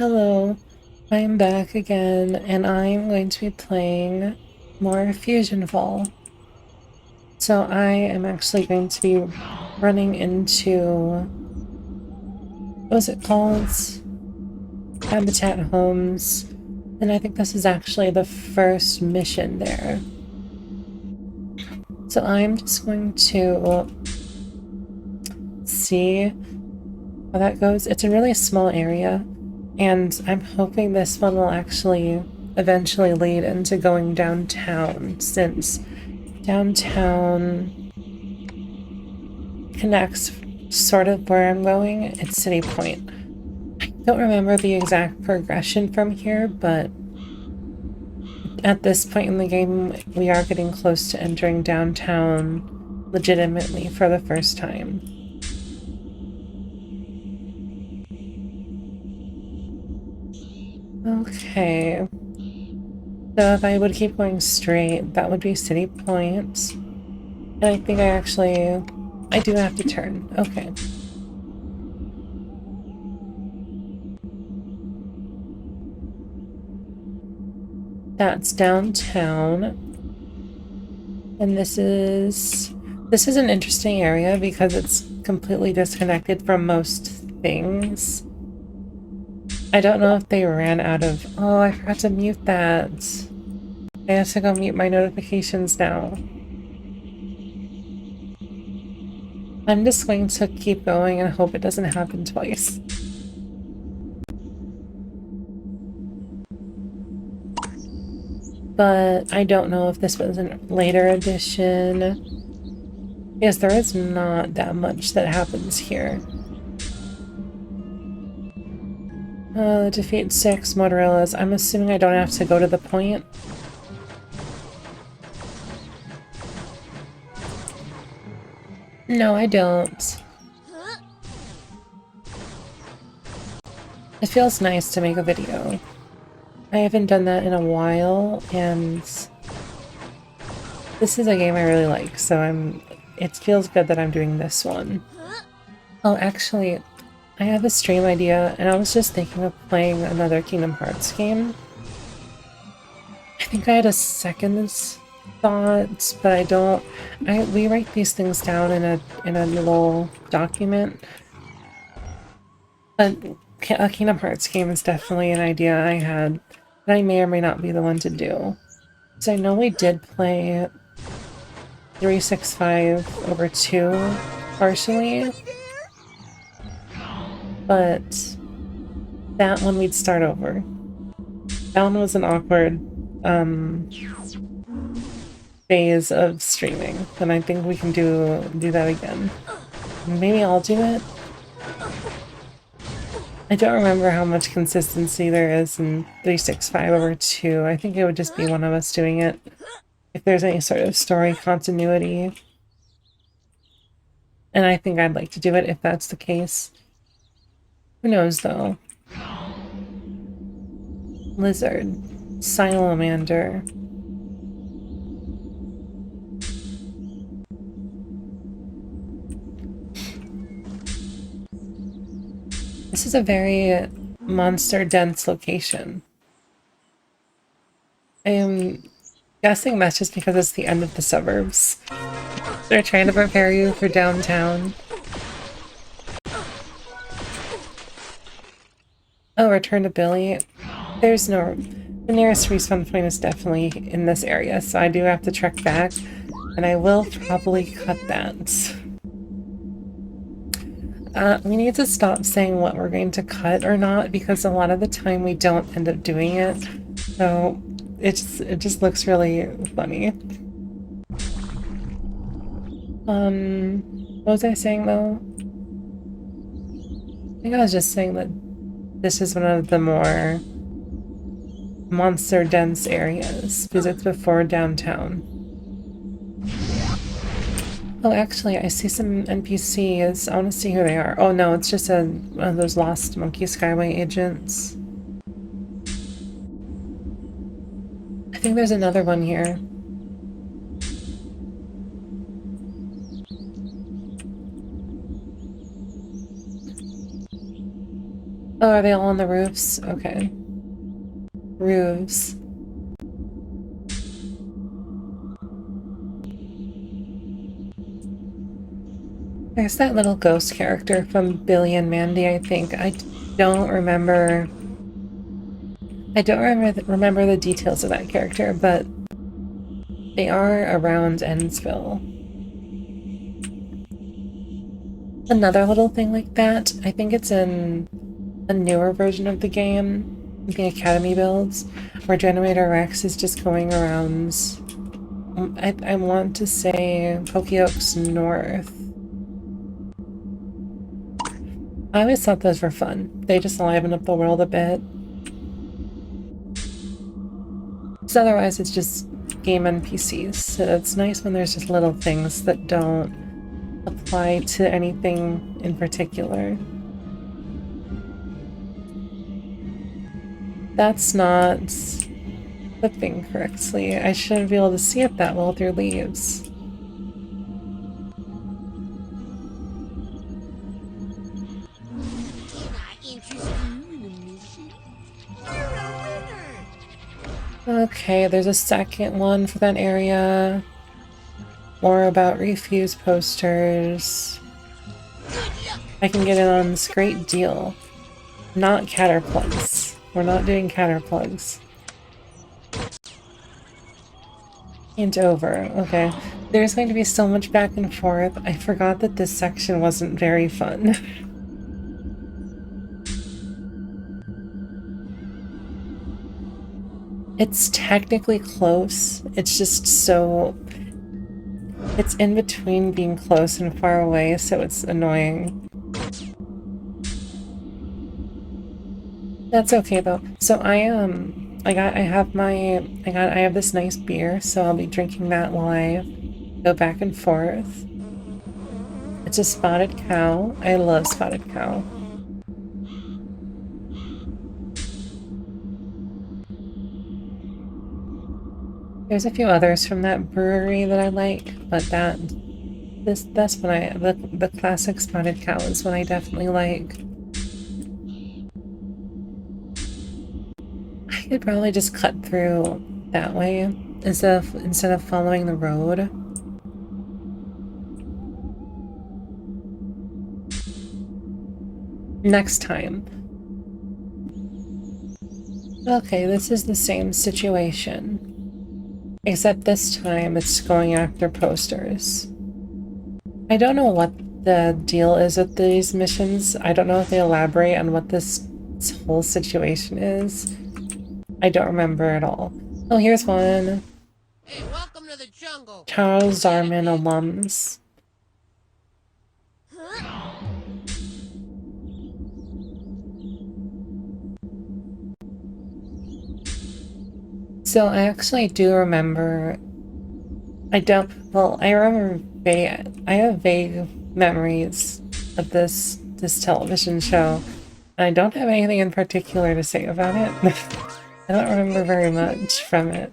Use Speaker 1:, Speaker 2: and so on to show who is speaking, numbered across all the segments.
Speaker 1: Hello, I'm back again, and I'm going to be playing more FusionFall. So I am actually going to be running into, what was it called? Habitat Homes, and I think this is actually the first mission there. So I'm just going to see how that goes. It's a really small area, and I'm hoping this one will actually eventually lead into going downtown, since downtown connects sort of where I'm going. It's City Point. I don't remember the exact progression from here, but at this point in the game, we are getting close to entering downtown legitimately for the first time. Okay. So if I would keep going straight, that would be City Point. And I think I do have to turn. Okay. That's downtown. And this is an interesting area because it's completely disconnected from most things. I don't know if they ran out of... Oh, I forgot to mute that. I have to go mute my notifications now. I'm just going to keep going and hope it doesn't happen twice. But I don't know if this was a later edition. Yes, there is not that much that happens here. Defeat 6 Motorellas. I'm assuming I don't have to go to the point. No, I don't. It feels nice to make a video. I haven't done that in a while, and this is a game I really like, so it feels good that I'm doing this one. Oh, actually, I have a stream idea, and I was just thinking of playing another Kingdom Hearts game. I think I had a second thought, but I don't... we write these things down in a little document. But a Kingdom Hearts game is definitely an idea I had that I may or may not be the one to do. So I know we did play 365/2 partially, but that one we'd start over. That one was an awkward phase of streaming, and I think we can do that again. Maybe I'll do it. I don't remember how much consistency there is in 365/2. I think it would just be one of us doing it if there's any sort of story continuity. And I think I'd like to do it if that's the case. Who knows, though? Lizard. Salamander. This is a very monster-dense location. I am guessing that's just because it's the end of the suburbs. They're trying to prepare you for downtown. Oh, return to Billy. There's no... The nearest respawn point is definitely in this area, so I do have to trek back, and I will probably cut that. We need to stop saying what we're going to cut or not, because a lot of the time we don't end up doing it. So it just looks really funny. What was I saying though? I think I was just saying that this is one of the more monster dense areas because it's before downtown. Oh, actually, I see some NPCs. I want to see who they are. Oh no, it's just one of those Lost Monkey Skyway agents. I think there's another one here. Oh, are they all on the roofs? Okay. Roofs. There's that little ghost character from Billy and Mandy, I think. I don't remember the details of that character, but they are around Ennsville. Another little thing like that, I think it's in a newer version of the game, the Academy builds, where Generator Rex is just going around, I want to say Pokeoaks North. I always thought those were fun. They just liven up the world a bit. Because otherwise it's just game NPCs, so it's nice when there's just little things that don't apply to anything in particular. That's not flipping correctly. I shouldn't be able to see it that well through leaves. Okay, there's a second one for that area. More about refuse posters. I can get in on this great deal. Not Caterplugs. We're not doing Caterplugs. And over. Okay. There's going to be so much back and forth. I forgot that this section wasn't very fun. It's technically close. It's just so... It's in between being close and far away, so it's annoying. That's okay though. So I have this nice beer, so I'll be drinking that while I go back and forth. It's a spotted cow. I love spotted cow. There's a few others from that brewery that I like, but that's what the classic spotted cow is what I definitely like. I could probably just cut through that way instead of following the road. Next time. Okay, this is the same situation. Except this time it's going after posters. I don't know what the deal is with these missions. I don't know if they elaborate on what this whole situation is. I don't remember at all. Oh, here's one.
Speaker 2: Hey, welcome to the jungle.
Speaker 1: Charles Darwin alums. So I actually do remember. I have vague memories of this television show, and I don't have anything in particular to say about it. I don't remember very much from it.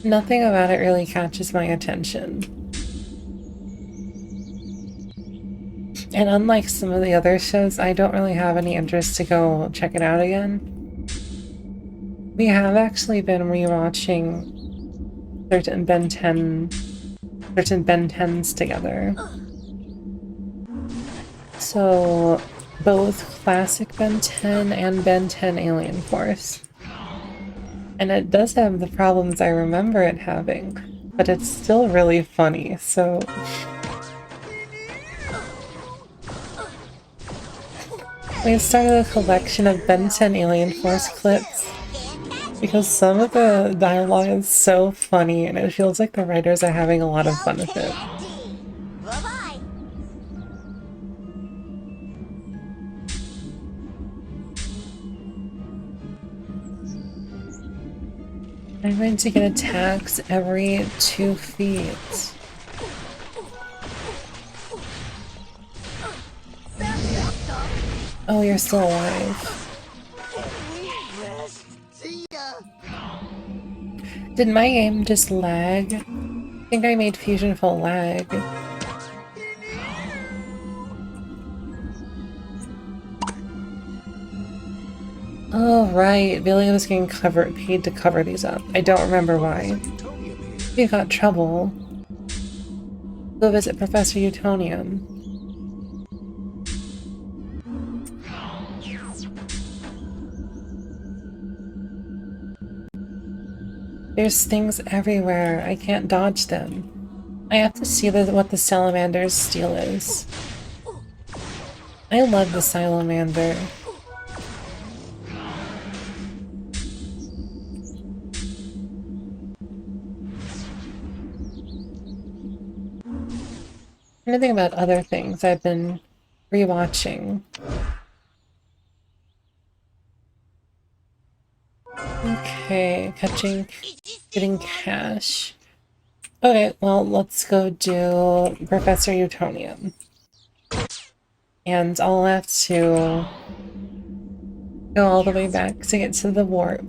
Speaker 1: Nothing about it really catches my attention. And unlike some of the other shows, I don't really have any interest to go check it out again. We have actually been rewatching certain Ben 10s together. So both classic Ben 10 and Ben 10 Alien Force. And it does have the problems I remember it having, but it's still really funny, so... We've started a collection of Ben 10 Alien Force clips because some of the dialogue is so funny and it feels like the writers are having a lot of fun with it.
Speaker 3: Bye-bye.
Speaker 1: I'm going to get attacked every 2 feet. Oh, you're still alive. Did my game just lag? think I made FusionFall lag. Oh, right. Billy was getting paid to cover these up. I don't remember why. You got trouble. Go visit Professor Utonium. There's things everywhere. I can't dodge them. I have to see what the salamander's steal is. I love the salamander. I'm gonna think about other things I've been rewatching. Okay, getting cash. Okay, well, let's go do Professor Utonium. And I'll have to go all the way back to get to the warp.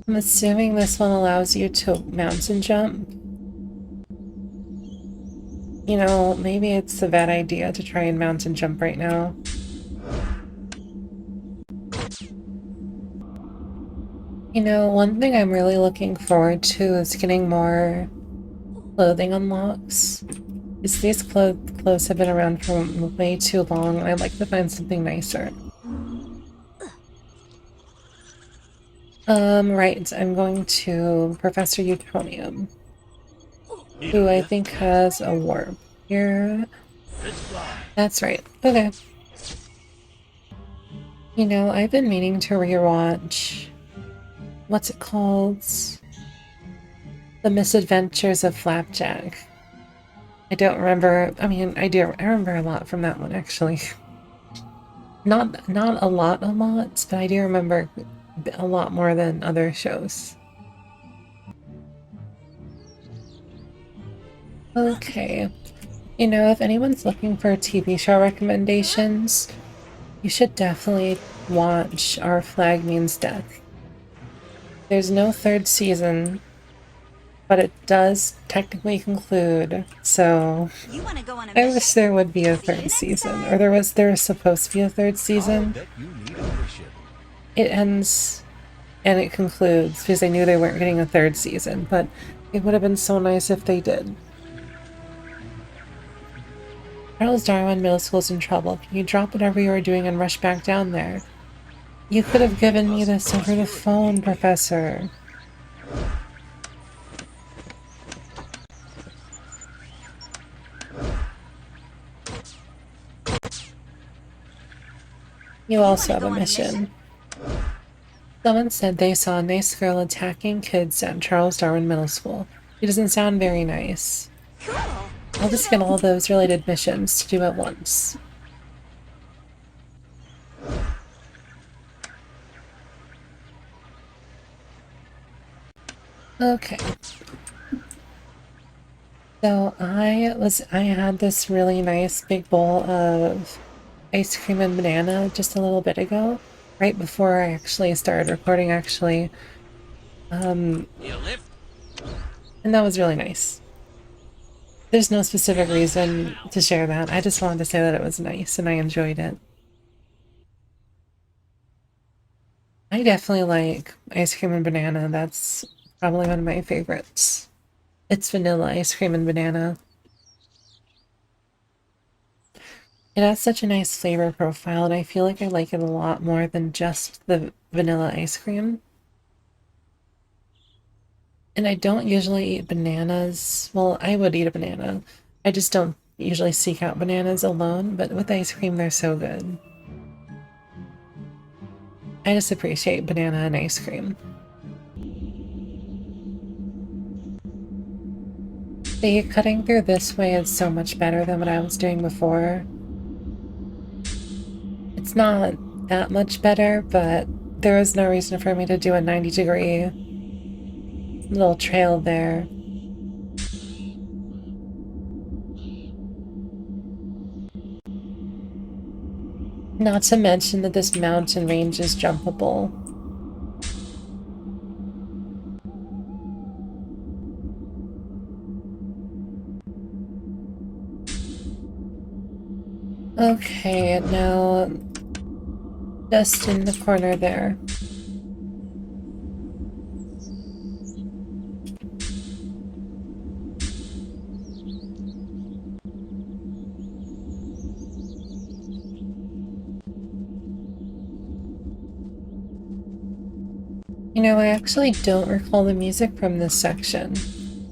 Speaker 1: I'm assuming this one allows you to mountain jump. You know, maybe it's a bad idea to try and mountain jump right now. You know, one thing I'm really looking forward to is getting more clothing unlocks. Because these clothes have been around for way too long, and I'd like to find something nicer. Right, I'm going to Professor Utonium, who I think has a warp here. That's right. Okay. You know, I've been meaning to rewatch... What's it called? The Misadventures of Flapjack. I don't remember... I mean, I do. I remember a lot from that one, actually. Not a lot, but I do remember a lot more than other shows. Okay. You know, if anyone's looking for TV show recommendations, you should definitely watch Our Flag Means Death. There's no third season, but it does technically conclude, so I wish there would be a third season, or there was supposed to be a third season. It ends and it concludes because they knew they weren't getting a third season, but it would have been so nice if they did. Charles Darwin Middle School's in trouble. Can you drop whatever you were doing and rush back down there? You could have given me this over the phone, Professor. You also have a mission. Someone said they saw a nice girl attacking kids at Charles Darwin Middle School. She doesn't sound very nice. I'll just get all those related missions to do at once. Okay. So I had this really nice big bowl of ice cream and banana just a little bit ago, right before I actually started recording, actually. And that was really nice. There's no specific reason to share that. I just wanted to say that it was nice and I enjoyed it. I definitely like ice cream and banana. That's probably one of my favorites. It's vanilla ice cream and banana. It has such a nice flavor profile, and I feel like I like it a lot more than just the vanilla ice cream. And I don't usually eat bananas. Well, I would eat a banana. I just don't usually seek out bananas alone, but with ice cream, they're so good. I just appreciate banana and ice cream. See, cutting through this way is so much better than what I was doing before. It's not that much better, but there is no reason for me to do a 90-degree little trail there. Not to mention that this mountain range is jumpable. Okay, now just in the corner there. You know, I actually don't recall the music from this section.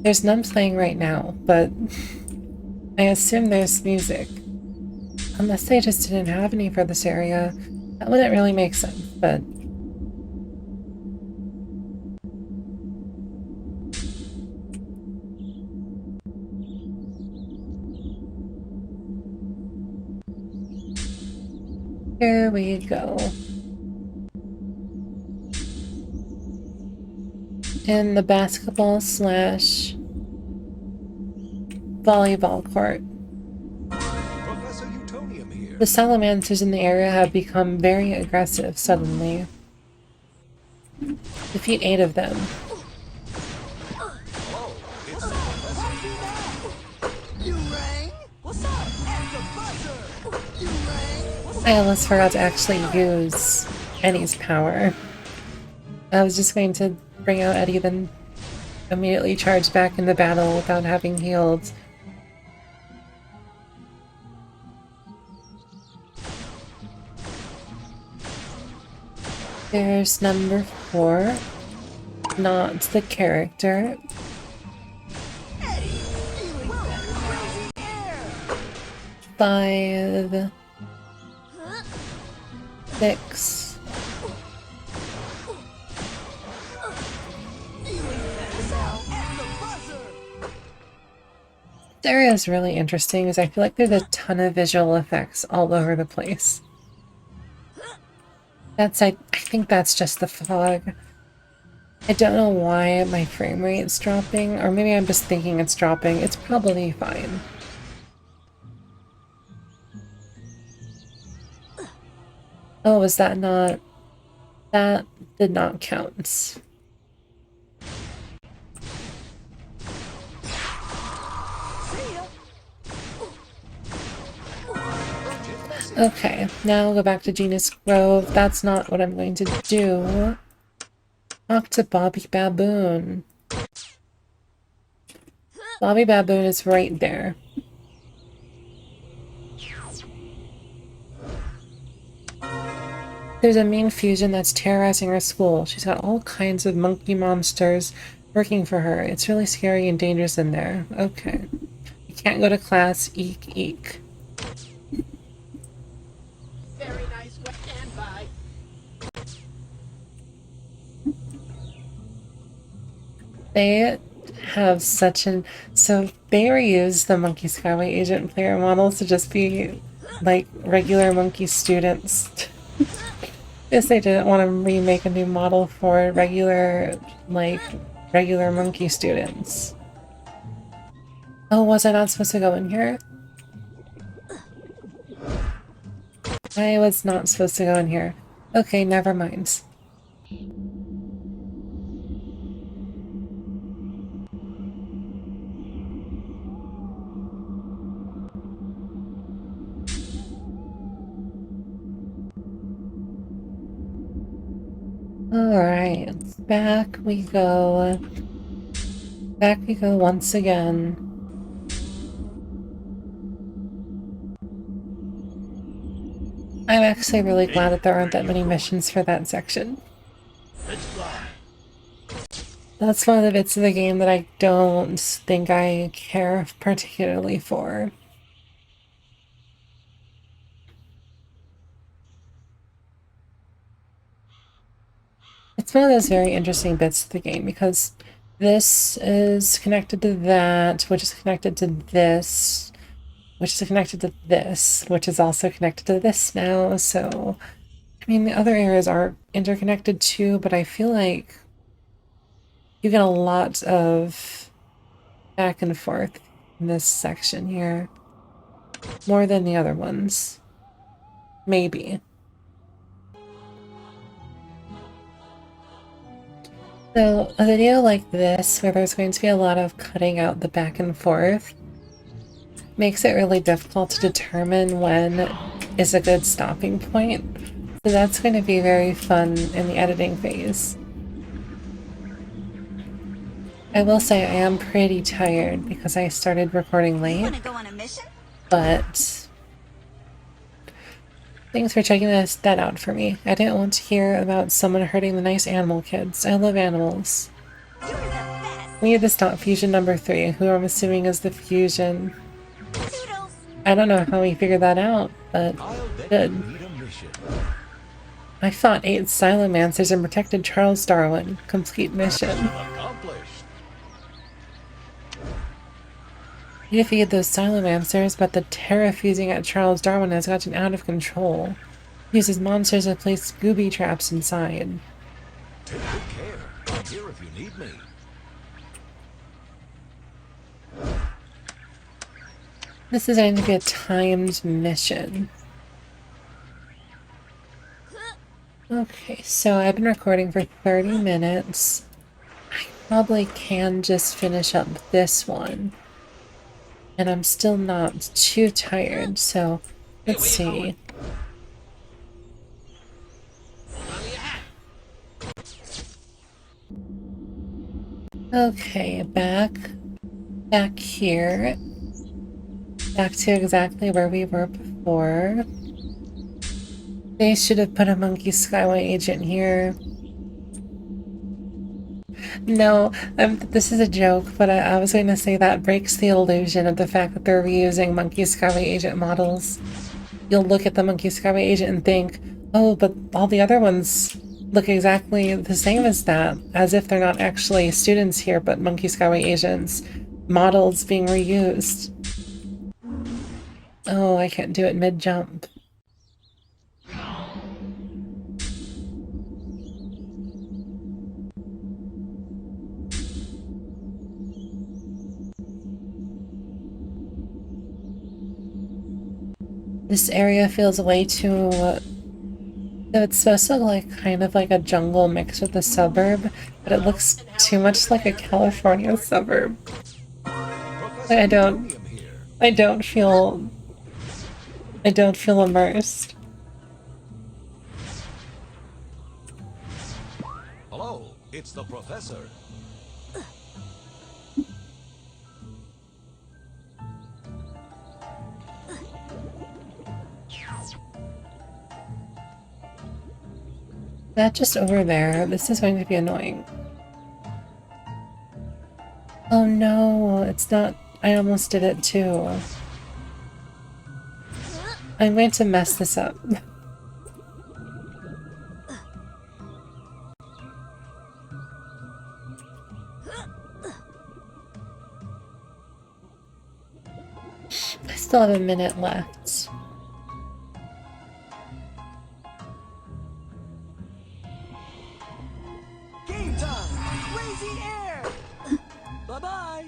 Speaker 1: There's none playing right now, but I assume there's music. Unless they just didn't have any for this area. That wouldn't really make sense, but... Here we go. In the basketball slash volleyball court. The salamanders in the area have become very aggressive suddenly. Defeat 8 of them. I almost forgot to actually use Eddie's power. I was just going to bring out Eddie, then immediately charge back into battle without having healed. There's number 4. Not the character. Five. 6. This area is really interesting because I feel like there's a ton of visual effects all over the place. I think that's just the fog. I don't know why my frame rate's dropping, or maybe I'm just thinking it's dropping. It's probably fine. Oh, was that not... That did not count. Okay, now we'll go back to Genus Grove. That's not what I'm going to do. Talk to Bobby Baboon. Bobby Baboon is right there. There's a mean fusion that's terrorizing our school. She's got all kinds of monkey monsters working for her. It's really scary and dangerous in there. Okay. You can't go to class. Eek, eek.
Speaker 2: Very nice. Stand by.
Speaker 1: They have such an... So they reused the Monkey Skyway Agent player models to just be like regular monkey students. Guess they didn't want to remake a new model for regular monkey students. Oh, was I not supposed to go in here? I was not supposed to go in here. Okay, never mind. Alright, back we go. Back we go once again. I'm actually really glad that there aren't that many missions for that section. That's one of the bits of the game that I don't think I care particularly for. It's one of those very interesting bits of the game because this is connected to that, which is connected to this, which is connected to this, which is also connected to this now, so... I mean, the other areas are interconnected too, but I feel like you get a lot of back and forth in this section here. More than the other ones. Maybe. So a video like this, where there's going to be a lot of cutting out the back and forth, makes it really difficult to determine when is a good stopping point. So that's going to be very fun in the editing phase. I will say I am pretty tired because I started recording late.
Speaker 3: Wanna go on a mission?
Speaker 1: But thanks for checking that out for me. I didn't want to hear about someone hurting the nice animal kids. I love animals.
Speaker 3: You're the best.
Speaker 1: We need to stop fusion number 3, who I'm assuming is the fusion.
Speaker 3: Toodles.
Speaker 1: I don't know how we figured that out, but good. I fought 8 Silomancers and protected Charles Darwin. Complete mission. You defeated those Silomancers, but the terror fusing at Charles Darwin has gotten out of control. He uses monsters to place gooby traps inside.
Speaker 4: Take good care. I'm here if you need me.
Speaker 1: This is going to be a timed mission. Okay, so I've been recording for 30 minutes. I probably can just finish up this one. And I'm still not too tired, so let's see. Okay, back here. Back to exactly where we were before. They should have put a Monkey Skyway agent here. No, this is a joke, but I was going to say that breaks the illusion of the fact that they're reusing Monkey Skyway agent models. You'll look at the Monkey Skyway agent and think, oh, but all the other ones look exactly the same as that, as if they're not actually students here, but Monkey Skyway agents, models being reused. Oh, I can't do it mid-jump. This area feels way too... So it's supposed to look like kind of like a jungle mixed with a suburb, but it looks too much like a California suburb. I don't feel immersed.
Speaker 4: Hello, it's the professor.
Speaker 1: That just over there. This is going to be annoying. Oh no, it's not. I almost did it too. I'm going to mess this up. I still have a minute left.
Speaker 2: Game time! Crazy air! Bye-bye!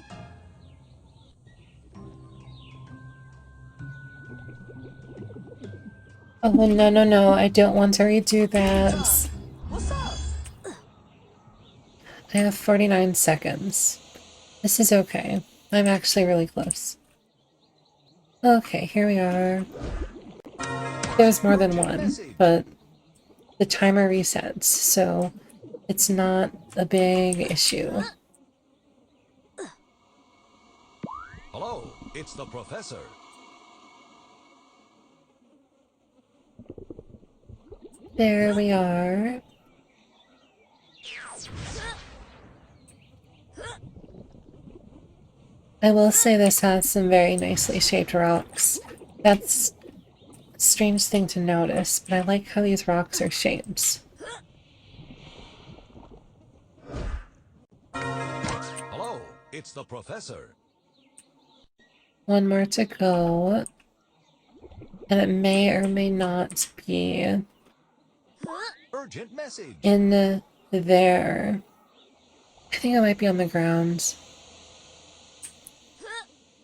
Speaker 1: Oh no, I don't want to redo that.
Speaker 2: What's up?
Speaker 1: I have 49 seconds. This is okay. I'm actually really close. Okay, here we are. There's more than one, but the timer resets, so it's not a big issue.
Speaker 4: Hello, it's the professor.
Speaker 1: There we are. I will say this has some very nicely shaped rocks. That's a strange thing to notice, but I like how these rocks are shaped.
Speaker 4: Hello, it's the professor.
Speaker 1: One more to go. And it may or may not be
Speaker 4: Urgent message.
Speaker 1: in there. I think it might be on the ground.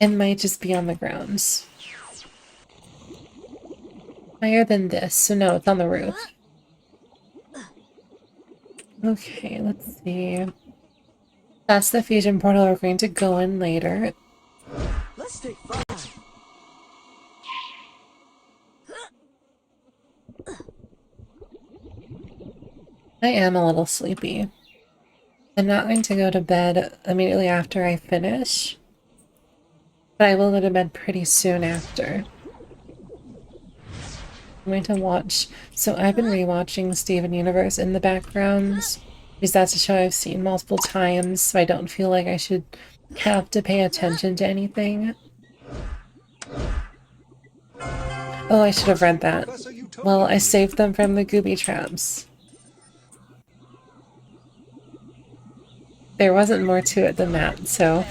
Speaker 1: It might just be on the grounds. higher than this, so no, it's on the roof. Okay, let's see. That's the fusion portal we're going to go in later.
Speaker 2: Let's take 5.
Speaker 1: I am a little sleepy. I'm not going to go to bed immediately after I finish, but I will go to bed pretty soon after. I'm going to watch. So I've been rewatching Steven Universe in the background because that's a show I've seen multiple times, so I don't feel like I should have to pay attention to anything. Oh, I should have read that. Well, I saved them from the gooby traps. There wasn't more to it than that, so...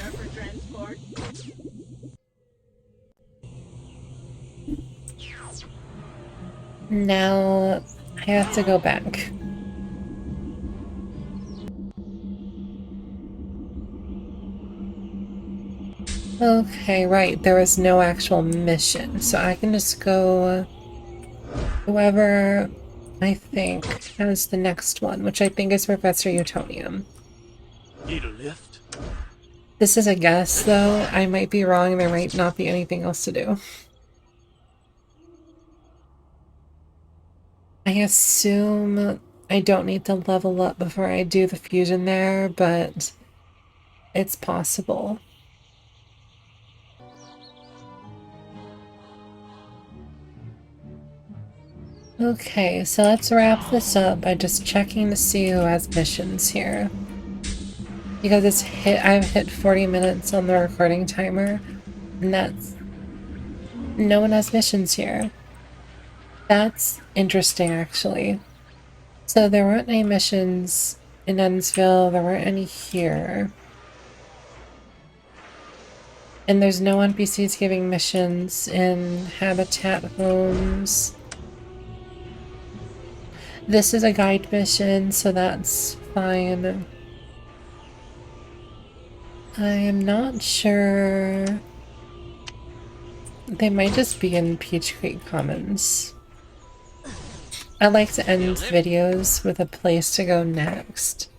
Speaker 1: Now, I have to go back. Okay, right, there was no actual mission, so I can just go... Whoever I think has the next one, which I think is Professor Utonium.
Speaker 2: Need a lift?
Speaker 1: This is a guess, though. I might be wrong, there might not be anything else to do. I assume I don't need to level up before I do the fusion there, but it's possible. Okay, so let's wrap this up by just checking to see who has missions here. Because I've hit 40 minutes on the recording timer, and no one has missions here. That's interesting, actually. So there weren't any missions in Evansville, there weren't any here. And there's no NPCs giving missions in Habitat Homes. This is a guide mission, so that's fine. I am not sure. They might just be in Peach Creek Commons. I like to end videos with a place to go next.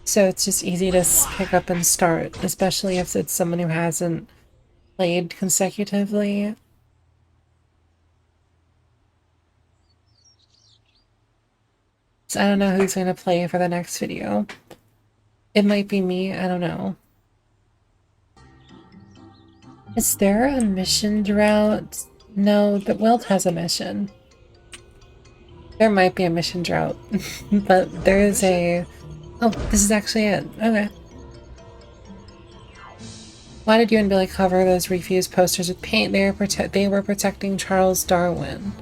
Speaker 1: So it's just easy to pick up and start, especially if it's someone who hasn't played consecutively. So I don't know who's going to play for the next video. It might be me, I don't know. Is there a mission drought? No, but Wilt has a mission. There might be a mission drought, but there is a... Oh, this is actually it. Okay. Why did you and Billy cover those refused posters with paint? They were protecting Charles Darwin.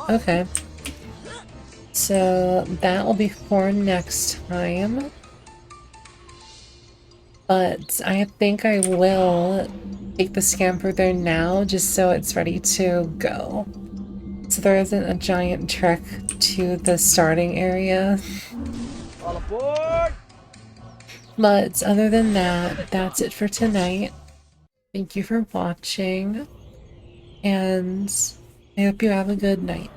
Speaker 1: Okay. So that will be for next time. But I think I will take the scamper there now just so it's ready to go. So there isn't a giant trek to the starting area.
Speaker 2: All aboard!
Speaker 1: But other than that, that's it for tonight. Thank you for watching, and I hope you have a good night.